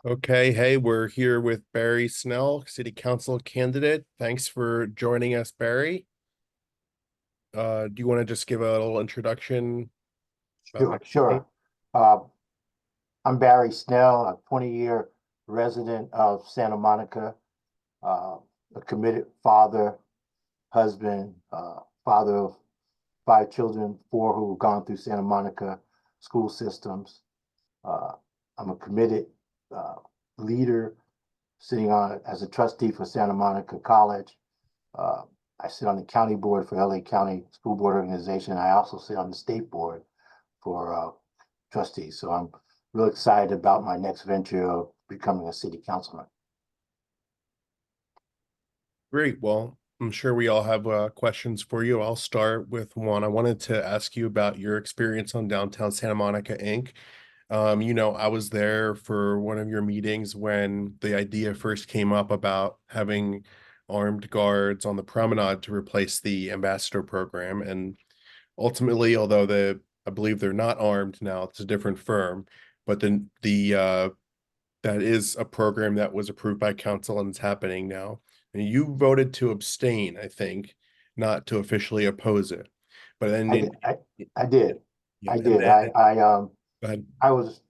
Okay, hey, we're here with Barry Snell, City Council candidate. Thanks for joining us, Barry. Do you want to just give a little introduction about Sure, the campaign? sure. Uh, I'm Barry Snell, a 20-year resident of Santa Monica, uh, a committed father, husband, father of five children, four who have gone through Santa Monica school systems. Uh, I'm a committed uh, leader sitting on as a trustee for Santa Monica College. Uh, I sit on the county board for LA County School Board Organization. I also sit on the state board for trustees. So I'm real excited about my next venture of becoming a city councilman. Great. Well, I'm sure we all have questions for you. I'll start with one. I wanted to ask you about your experience on downtown Santa Monica Inc. I was there for one of your meetings when the idea first came up about having armed guards on the promenade to replace the ambassador program. And ultimately, although I believe they're not armed now, it's a different firm, but then the that is a program that was approved by council and is happening now. And you voted to abstain, I think, not to officially oppose it. But then I did. I yeah, did. yeah, I and did. then go ahead. I was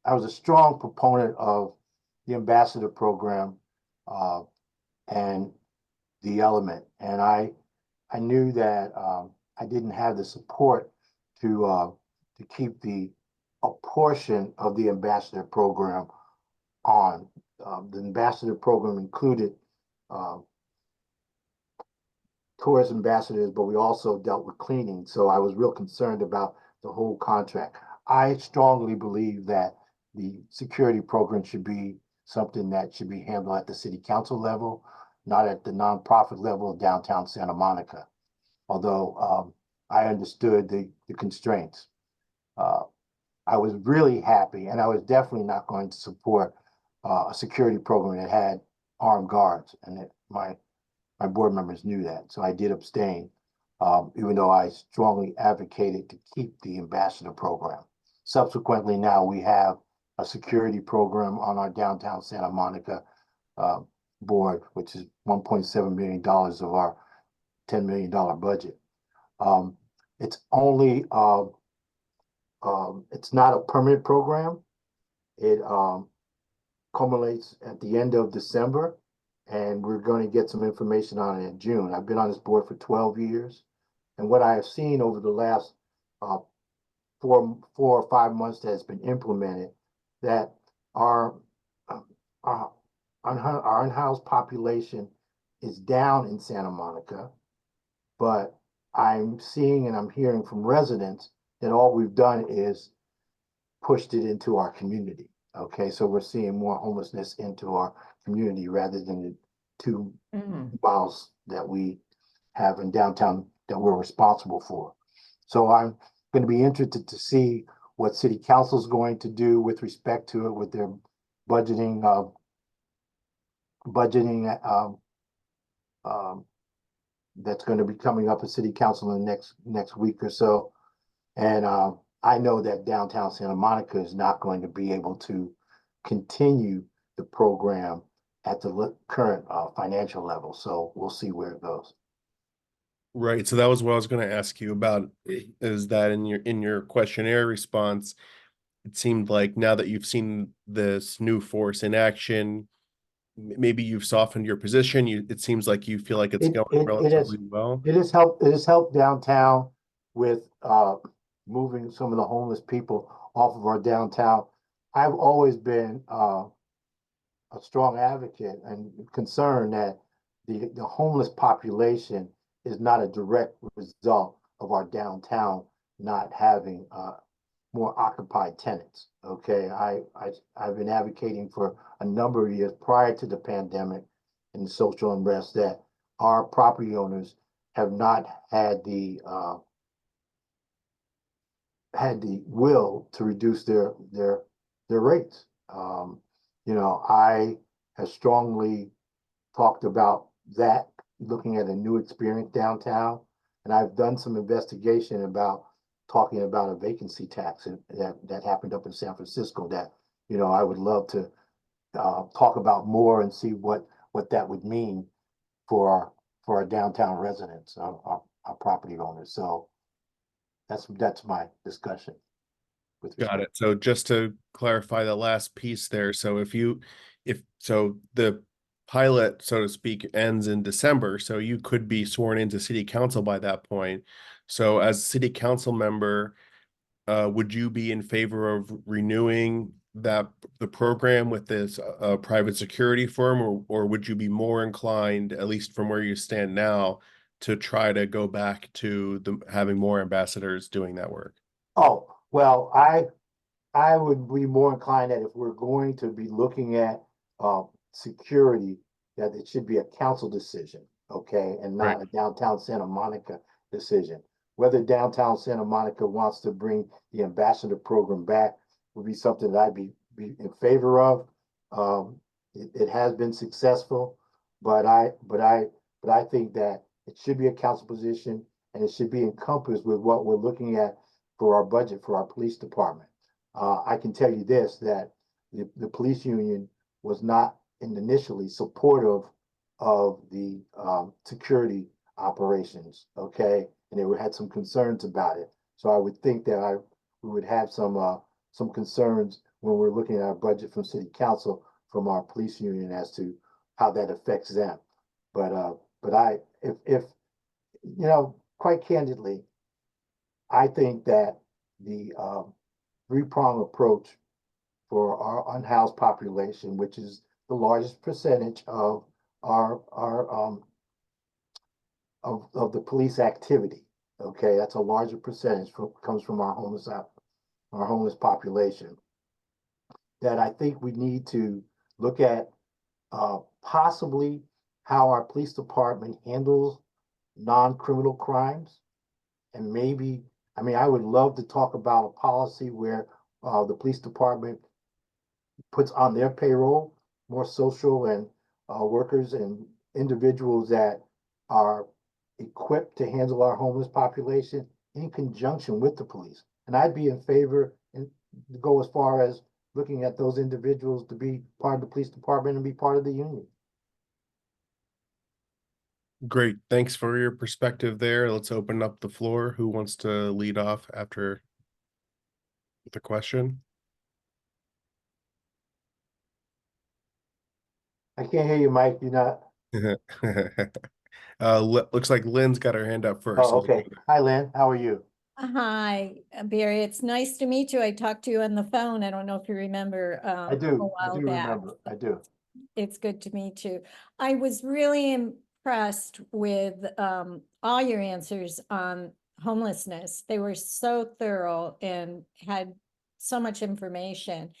I was a strong proponent of the ambassador program uh, and the element, and I knew that I didn't have the support to keep a portion of the ambassador program on. The ambassador program included uh, tourist ambassadors, but we also dealt with cleaning. So I was real concerned about the whole contract. I strongly believe that the security program should be something that should be handled at the city council level, not at the nonprofit level of downtown Santa Monica. Although I understood the constraints. Uh, I was really happy, and I was definitely not going to support a security program that had armed guards, and my board members knew that. So I did abstain, even though I strongly advocated to keep the ambassador program. Subsequently, now we have a security program on our downtown Santa Monica uh, board, which is $1.7 million of our $10 million budget. Um, it's only, it's not a permanent program. It culminates at the end of December, and we're going to get some information on it in June. I've been on this board for 12 years, and what I have seen over the last uh, 4 or 5 months that has been implemented, that our our, our unhoused population is down in Santa Monica, but I'm seeing and I'm hearing from residents that all we've done is pushed it into our community. Okay, so we're seeing more homelessness into our community rather than the 2 miles that we have in downtown that we're responsible for. So I'm going to be interested to see what city council is going to do with respect to it with their budgeting budgeting that's going to be coming up at city council in the next week or so. And I know that downtown Santa Monica is not going to be able to continue the program at the current financial level. So we'll see where it goes. Right. So that was what I was going to ask you about, is that in your questionnaire response, it seemed like now that you've seen this new force in action, maybe you've softened your position. It seems like you feel like it's It going it it has relatively well. it has helped downtown with moving some of the homeless people off of our downtown. I've always been a strong advocate and concerned that the homeless population is not a direct result of our downtown not having more occupied tenants. Okay, I've been advocating for a number of years prior to the pandemic and the social unrest that our property owners have not had the will to reduce their rates. I have strongly talked about that, looking at a new experience downtown, and I've done some investigation about talking about a vacancy tax that happened up in San Francisco. That I would love to talk about more and see what that would mean for our downtown residents, our property owners. So that's my discussion with Got respect. it. So just to clarify the last piece there, so if so the pilot, so to speak, ends in December, so you could be sworn into city council by that point. So as a city council member, would you be in favor of renewing the program with this private security firm, or would you be more inclined, at least from where you stand now, to try to go back to the having more ambassadors doing that work? Oh, well, I would be more inclined that if we're going to be looking at security, that it should be a council decision, okay, and Right. not a downtown Santa Monica decision. Whether downtown Santa Monica wants to bring the ambassador program back would be something that I'd be in favor of. It has been successful, but I think that it should be a council position and it should be encompassed with what we're looking at for our budget for our police department. I can tell you this, that the police union was not initially supportive of the security operations, okay? And they had some concerns about it. So I would think that we would have some concerns when we're looking at our budget from city council from our police union as to how that affects them. But if quite candidly, I think that the three-prong approach for our unhoused population, which is the largest percentage of our of the police activity. Okay, that's a larger percentage comes from our homeless population. That I think we need to look at possibly how our police department handles non-criminal crimes, and maybe, I mean, I would love to talk about a policy where the police department puts on their payroll more social and workers and individuals that are equipped to handle our homeless population in conjunction with the police. And I'd be in favor and go as far as looking at those individuals to be part of the police department and be part of the union. Great. Thanks for your perspective there. Let's open up the floor. Who wants to lead off after the question? I can't hear you, Mike. You're not. Looks like Lynn's got her hand up first. Oh, So let's go okay. Hi, Lynn. How are you? Hi, Barry. It's nice to meet you. I talked to you on the phone. I don't know if you remember I a do. I while do back. remember. I do. It's good to meet you. I was really impressed with all your answers on homelessness. They were so thorough and had so much information.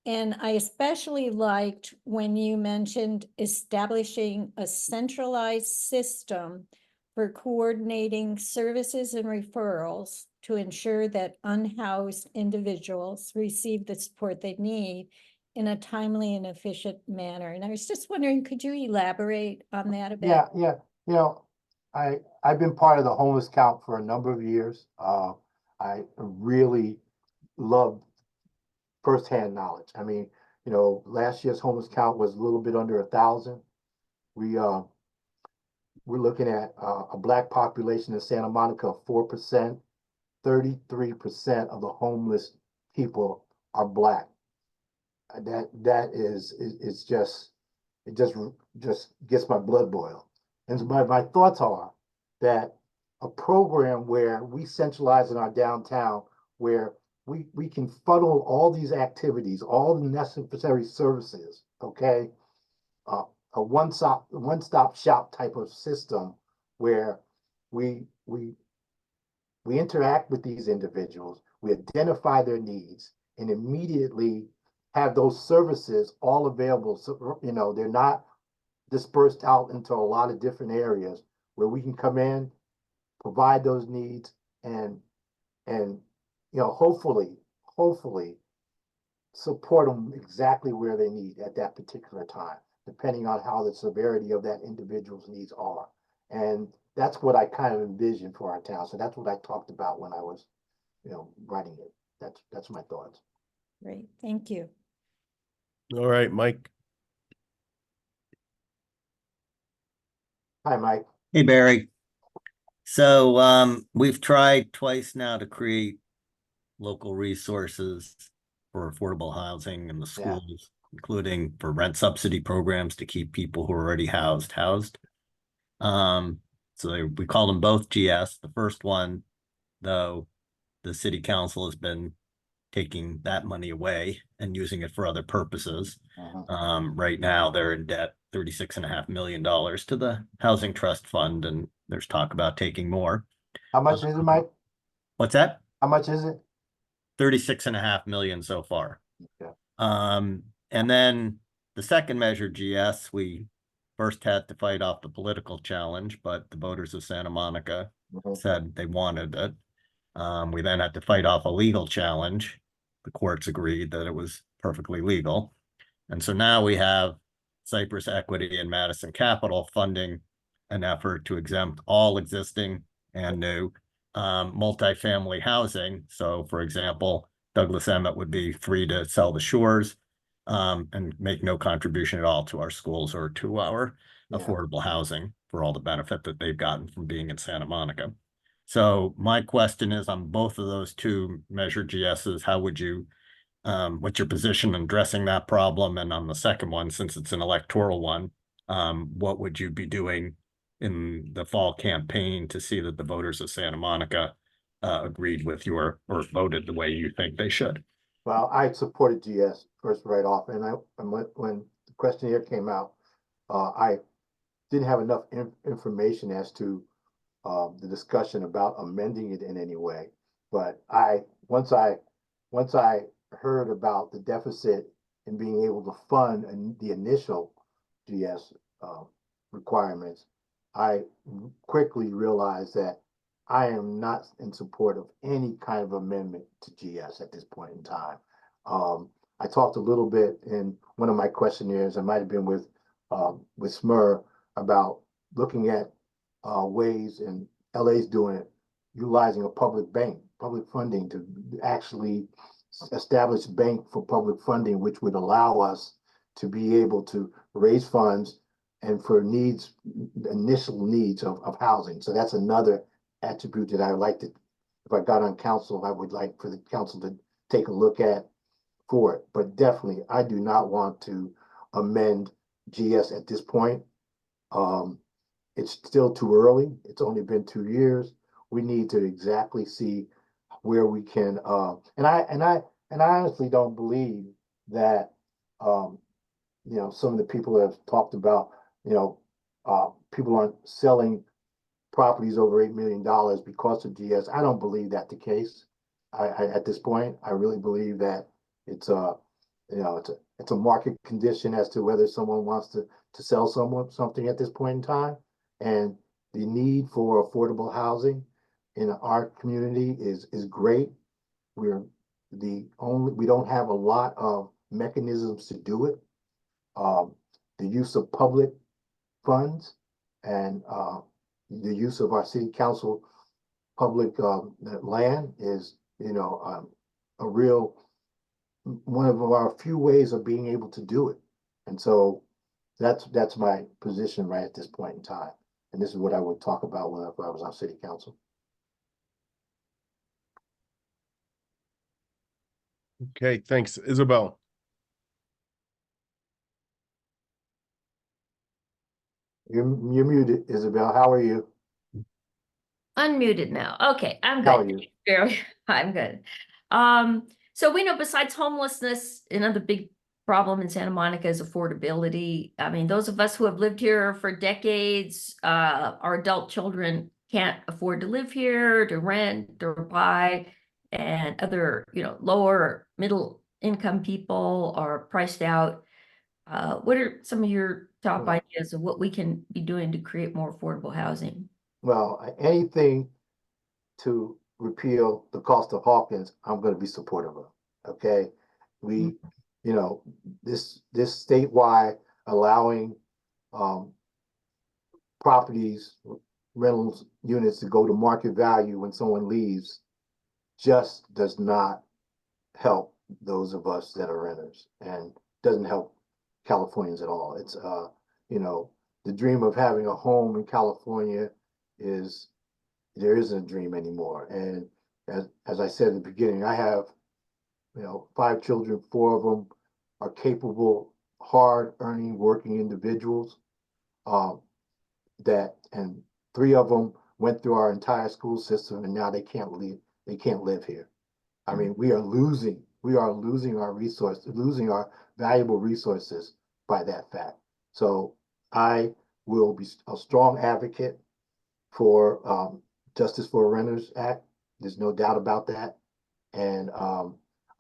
And I especially liked when you mentioned establishing a centralized system for coordinating services and referrals to ensure that unhoused individuals receive the support they need in a timely and efficient manner. And I was just wondering, could you elaborate on that a bit? Yeah, yeah. You know, I've been part of the homeless count for a number of years. I really love firsthand knowledge. I mean, last year's homeless count was a little bit under 1,000. We we're looking at a black population in Santa Monica of 4%. 33% of the homeless people are black. That is just it just gets my blood boiled. And so my thoughts are that a program where we centralize in our downtown, where we can funnel all these activities, all the necessary services, okay, a one stop shop type of system where we we interact with these individuals, we identify their needs, and immediately have those services all available. So, they're not dispersed out into a lot of different areas where we can come in, provide those needs, and and hopefully support them exactly where they need at that particular time, depending on how the severity of that individual's needs are. And that's what I kind of envisioned for our town. So that's what I talked about when I was, writing it. That's my thoughts. Great, thank you. All right, Mike. Hi, Mike. Hey, Barry. So we've tried twice now to create local resources for affordable housing in the Yeah. schools, including for rent subsidy programs to keep people who are already housed. We call them both GS. The first one, though, the city council has been taking that money away and using it for other purposes. Right now, they're in debt $36.5 million to the Housing Trust Fund, and there's talk about taking more. How much is it, Mike? What's that? How much is it? 36.5 million so far. Yeah. And then the second measure, GS, we first had to fight off the political challenge, but the voters of Santa Monica said they wanted it. We then had to fight off a legal challenge. The courts agreed that it was perfectly legal. And so now we have Cypress Equity and Madison Capital funding an effort to exempt all existing and new multifamily housing. So, for example, Douglas Emmett would be free to sell the shores and make no contribution at all to our schools or to our affordable housing for all the benefit that they've gotten from being in Santa Monica. So my question is on both of those two measure GSs, how would you, what's your position in addressing that problem? And on the second one, since it's an electoral one, what would you be doing in the fall campaign to see that the voters of Santa Monica agreed with your, or voted the way you think they should? Well, I supported GS first right off, and when the questionnaire came out, I didn't have enough information as to the discussion about amending it in any way. But once I heard about the deficit and being able to fund the initial GS requirements, I quickly realized that I am not in support of any kind of amendment to GS at this point in time. I talked a little bit in one of my questionnaires, I might have been with SMER, about looking at ways, and LA's doing it, utilizing a public bank, public funding to actually establish a bank for public funding, which would allow us to be able to raise funds and for needs, initial needs of housing. So that's another attribute that I would like to, if I got on council, I would like for the council to take a look at for it. But definitely, I do not want to amend GS at this point. It's still too early. It's only been 2 years. We need to exactly see where we can, and I honestly don't believe that, some of the people have talked about, people aren't selling properties over $8 million because of GS. I don't believe that the case. At this point, I really believe that it's it's a market condition as to whether someone wants to sell someone something at this point in time. And the need for affordable housing in our community is great. We're we don't have a lot of mechanisms to do it. The use of public funds and the use of our city council public land is, a real, one of our few ways of being able to do it. And so that's my position right at this point in time. And this is what I would talk about whenever I was on city council. Okay, thanks, Isabel. You're muted, Isabel. How are you? Unmuted now. Okay, I'm How are good. you? Very- I'm good. So we know besides homelessness, another big problem in Santa Monica is affordability. I mean, those of us who have lived here for decades, our adult children can't afford to live here, to rent or buy, and other, lower middle income people are priced out. What are some of your top Well- ideas of what we can be doing to create more affordable housing? Well, anything to repeal the cost of Hawkins, I'm going to be supportive of. Okay, we, this statewide allowing properties, rentals units to go to market value when someone leaves just does not help those of us that are renters, and doesn't help Californians at all. It's the dream of having a home in California is, there isn't a dream anymore. And as I said at the beginning, I have, 5 children, 4 of them are capable, hard earning, working individuals. And 3 of them went through our entire school system, and now they can't live here. I mean, we are losing our resources, losing our valuable resources by that fact. So I will be a strong advocate for Justice for Renters Act. There's no doubt about that. And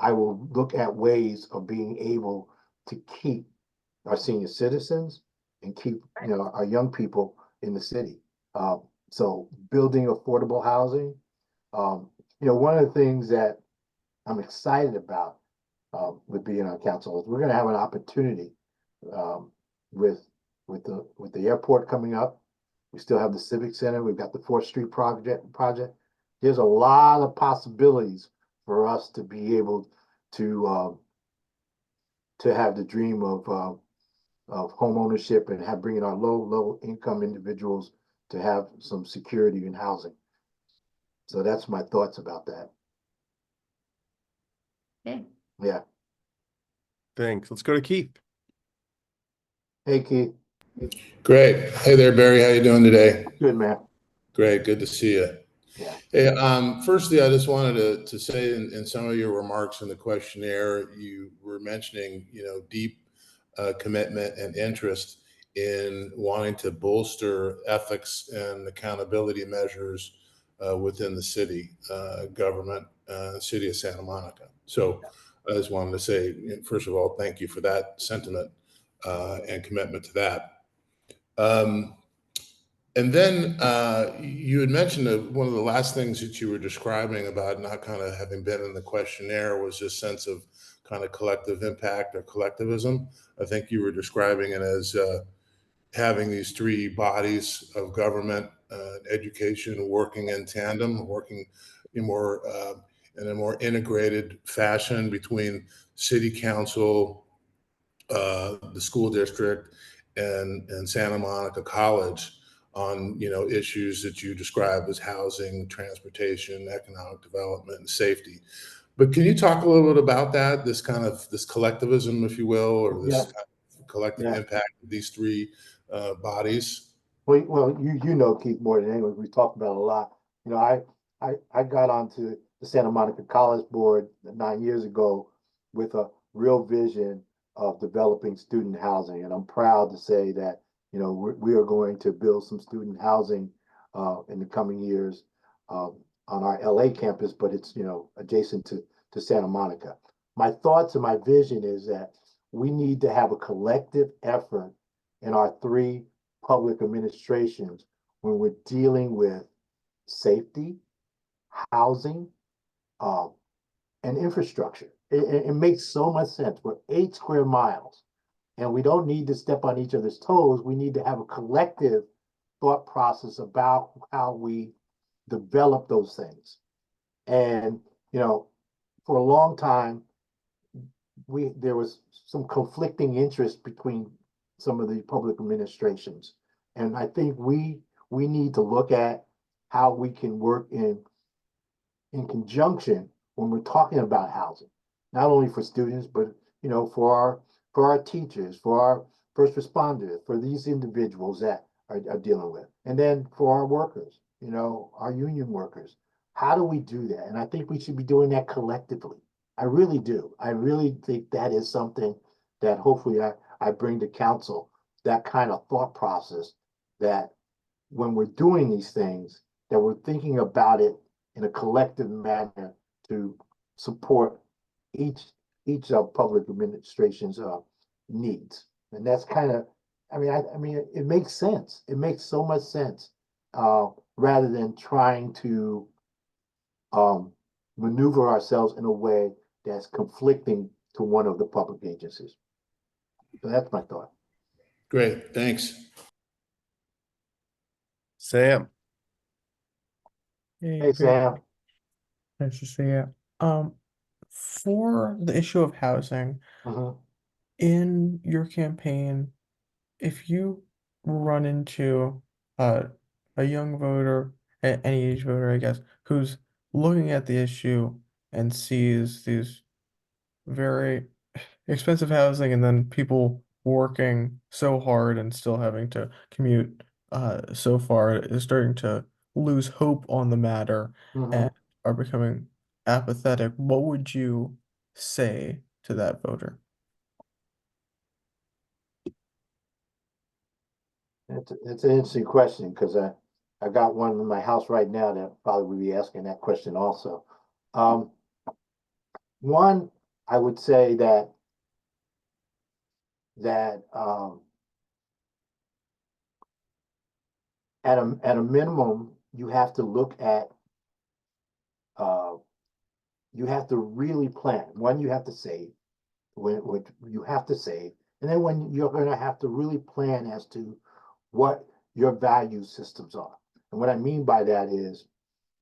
I will look at ways of being able to keep our senior citizens and keep our young people in the city. So building affordable housing. One of the things that I'm excited about with being on council is we're going to have an opportunity with the airport coming up. We still have the Civic Center. We've got the 4th Street project. There's a lot of possibilities for us to be able to have the dream of home ownership and bringing our low income individuals to have some security in housing. So that's my thoughts about that. Okay. Yeah. Thanks. Let's go to Keith. Hey, Keith. Great. Hey there, Barry. How you doing today? Good, man. Great. Good to see you. Yeah. Hey, firstly, I just wanted to say in some of your remarks in the questionnaire, you were mentioning, deep commitment and interest in wanting to bolster ethics and accountability measures within the city government, city of Santa Monica. So I just wanted to say, first of all, thank you for that sentiment and commitment to that. And then you had mentioned that one of the last things that you were describing about not kind of having been in the questionnaire was this sense of kind of collective impact or collectivism. I think you were describing it as having these 3 bodies of government, education, working in tandem, working in a more integrated fashion between city council, the school district, and Santa Monica College on issues that you describe as housing, transportation, economic development, and safety. But can you talk a little bit about that, this collectivism, if you will, or this kind of collective impact of these 3 bodies? Well, you know Keith more than anyone. We talked about it a lot. I got onto the Santa Monica College Board 9 years ago with a real vision of developing student housing, and I'm proud to say that we are going to build some student housing in the coming years on our LA campus, but it's adjacent to Santa Monica. My thoughts and my vision is that we need to have a collective effort in our 3 public administrations when we're dealing with safety, housing, and infrastructure. It makes so much sense. We're 8 square miles, and we don't need to step on each other's toes. We need to have a collective thought process about how we develop those things. And for a long time, there was some conflicting interest between some of the public administrations. And I think we need to look at how we can work in conjunction when we're talking about housing, not only for students, but for our teachers, for our first responders, for these individuals that are dealing with, and then for our workers, our union workers. How do we do that? And I think we should be doing that collectively. I really do. I really think that is something that hopefully I bring to council, that kind of thought process, that when we're doing these things, that we're thinking about it in a collective manner to support each of public administration's needs. And that's kind of, I mean, it makes sense. It makes so much sense rather than trying to maneuver ourselves in a way that's conflicting to one of the public agencies. So that's my thought. Great, thanks. Sam. Hey, Great. Sam. Nice to see you. For the issue of housing, Mhm. in your campaign, if you run into uh, a young voter, any age voter, I guess, who's looking at the issue and sees these very expensive housing and then people working so hard and still having to commute so far is starting to lose hope on the matter Mhm. and are becoming apathetic, what would you say to that voter? It's an interesting question because I got one in my house right now that probably would be asking that question also. Um, One, I would say that at a minimum, you have to look at uh, you have to really plan. One, you have to save when you have to save, and then when you're going to have to really plan as to what your value systems are. And what I mean by that is,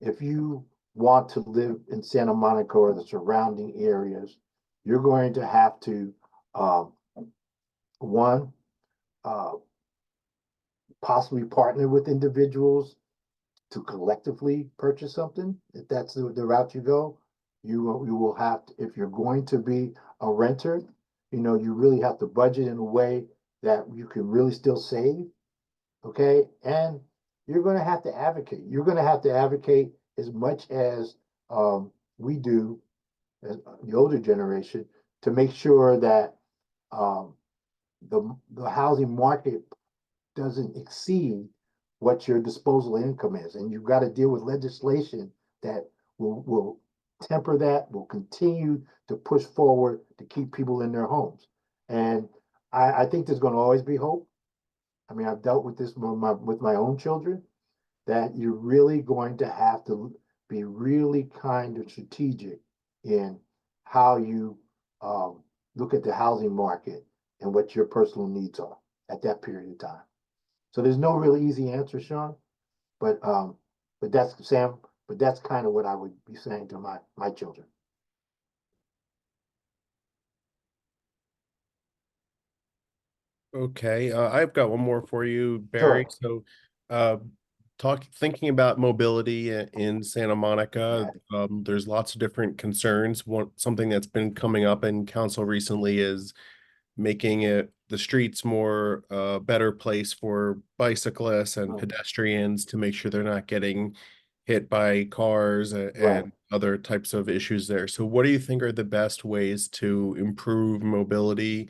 if you want to live in Santa Monica or the surrounding areas, you're going to have to um, one uh, possibly partner with individuals to collectively purchase something. If that's the route you go, you will have to, if you're going to be a renter, you really have to budget in a way that you can really still save. Okay, and you're going to have to advocate. You're going to have to advocate as much as we do, as the older generation, to make sure that um, the housing market doesn't exceed what your disposable income is. And you've got to deal with legislation that will temper that, will continue to push forward to keep people in their homes. And I think there's going to always be hope. I mean, I've dealt with this with my own children, that you're really going to have to be really kind of strategic in how you look at the housing market and what your personal needs are at that period of time. So there's no really easy answer, Sean, but that's Sam, but that's kind of what I would be saying to my children. Okay, I've got one more for you, Barry. Sure. So, uh, thinking about mobility in Santa Monica, Right. there's lots of different concerns. Something that's been coming up in council recently is making it the streets more better place for bicyclists and Mm. pedestrians to make sure they're not getting hit by cars Right. and other types of issues there. So what do you think are the best ways to improve mobility,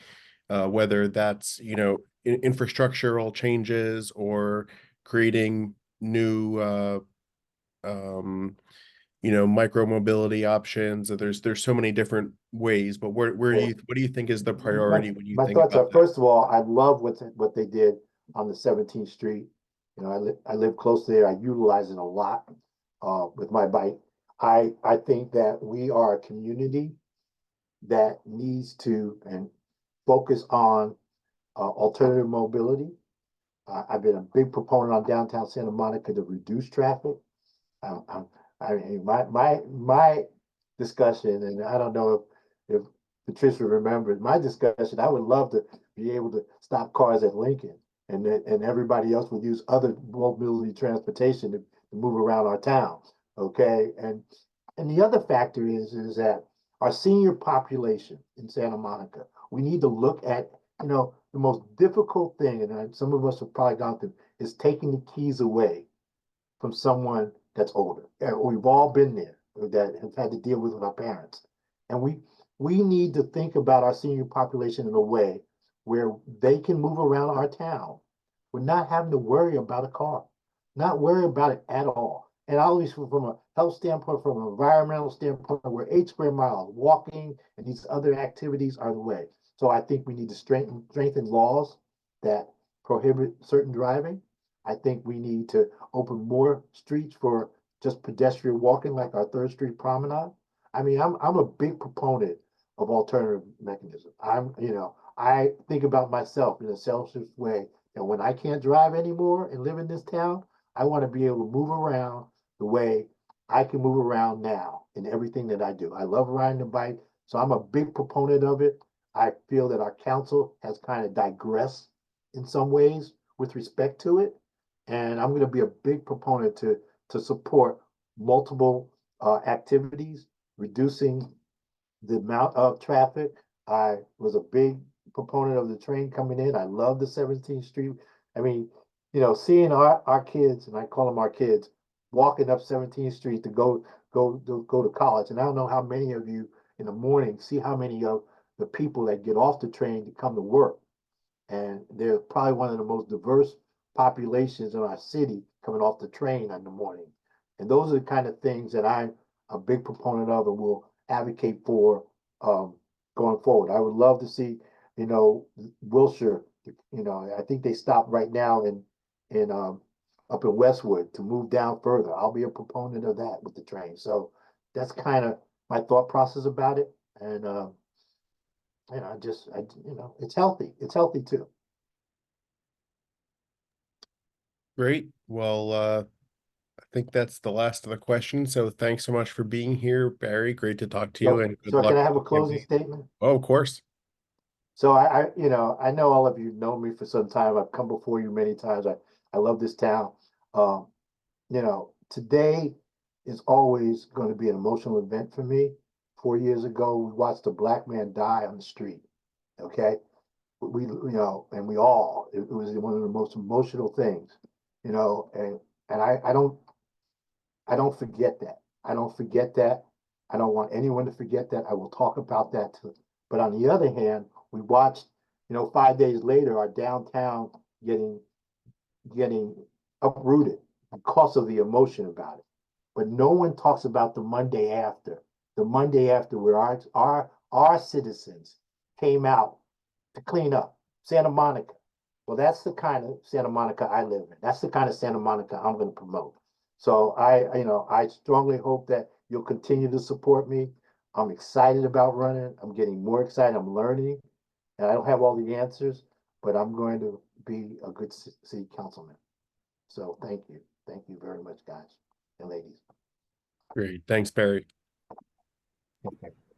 whether that's, infrastructural changes or creating new um micro mobility options? There's so many different ways, but Well, what do you think is the my priority when you my think thoughts about are, that? first of all, I love what they did on the 17th Street. I live close there. I utilize it a lot with my bike. I think that we are a community that needs to and focus on alternative mobility. I've been a big proponent on downtown Santa Monica to reduce traffic. Um, um, I mean, my discussion, and I don't know if Patricia remembers my discussion. I would love to be able to stop cars at Lincoln, and everybody else would use other mobility transportation to move around our town. Okay, and the other factor is that our senior population in Santa Monica, we need to look at, the most difficult thing, and some of us have probably gone through, is taking the keys away from someone that's older. We've all been there that have had to deal with our parents. And we need to think about our senior population in a way where they can move around our town. We're not having to worry about a car, not worry about it at all. And always from a health standpoint, from an environmental standpoint, we're 8 square miles. Walking and these other activities are the way. So I think we need to strengthen laws that prohibit certain driving. I think we need to open more streets for just pedestrian walking, like our Third Street Promenade. I mean, I'm a big proponent of alternative mechanism. I think about myself in a selfish way. And when I can't drive anymore and live in this town, I want to be able to move around the way I can move around now in everything that I do. I love riding the bike, so I'm a big proponent of it. I feel that our council has kind of digressed in some ways with respect to it. And I'm gonna be a big proponent to support multiple activities, reducing the amount of traffic. I was a big proponent of the train coming in. I love the 17th Street. I mean, seeing our kids, and I call them our kids, walking up 17th Street to go to college. And I don't know how many of you in the morning see how many of the people that get off the train to come to work. And they're probably one of the most diverse populations in our city coming off the train in the morning. And those are the kind of things that I'm a big proponent of and will advocate for going forward. I would love to see, Wilshire, I think they stop right now in up in Westwood to move down further. I'll be a proponent of that with the train. So that's kind of my thought process about it. And it's healthy. It's healthy too. Great. Well, I think that's the last of the questions. So thanks so much for being here, Barry. Great to talk to you, So, and good so luck can I with have a the closing campaign. statement? Oh, of course. So I know all of you know me for some time. I've come before you many times. I love this town. Um, today is always going to be an emotional event for me. 4 years ago, we watched a black man die on the street. Okay. And it was one of the most emotional things, and I don't forget that. I don't forget that. I don't want anyone to forget that. I will talk about that too. But on the other hand, we watched, 5 days later, our downtown getting getting uprooted because of the emotion about it. But no one talks about the Monday after. The Monday after where our citizens came out to clean up Santa Monica. Well, that's the kind of Santa Monica I live in. That's the kind of Santa Monica I'm going to promote. So I strongly hope that you'll continue to support me. I'm excited about running. I'm getting more excited. I'm learning, and I don't have all the answers, but I'm going to be a good city councilman. So thank you. Thank you very much, guys and ladies. Great. Thanks, Barry. Okay.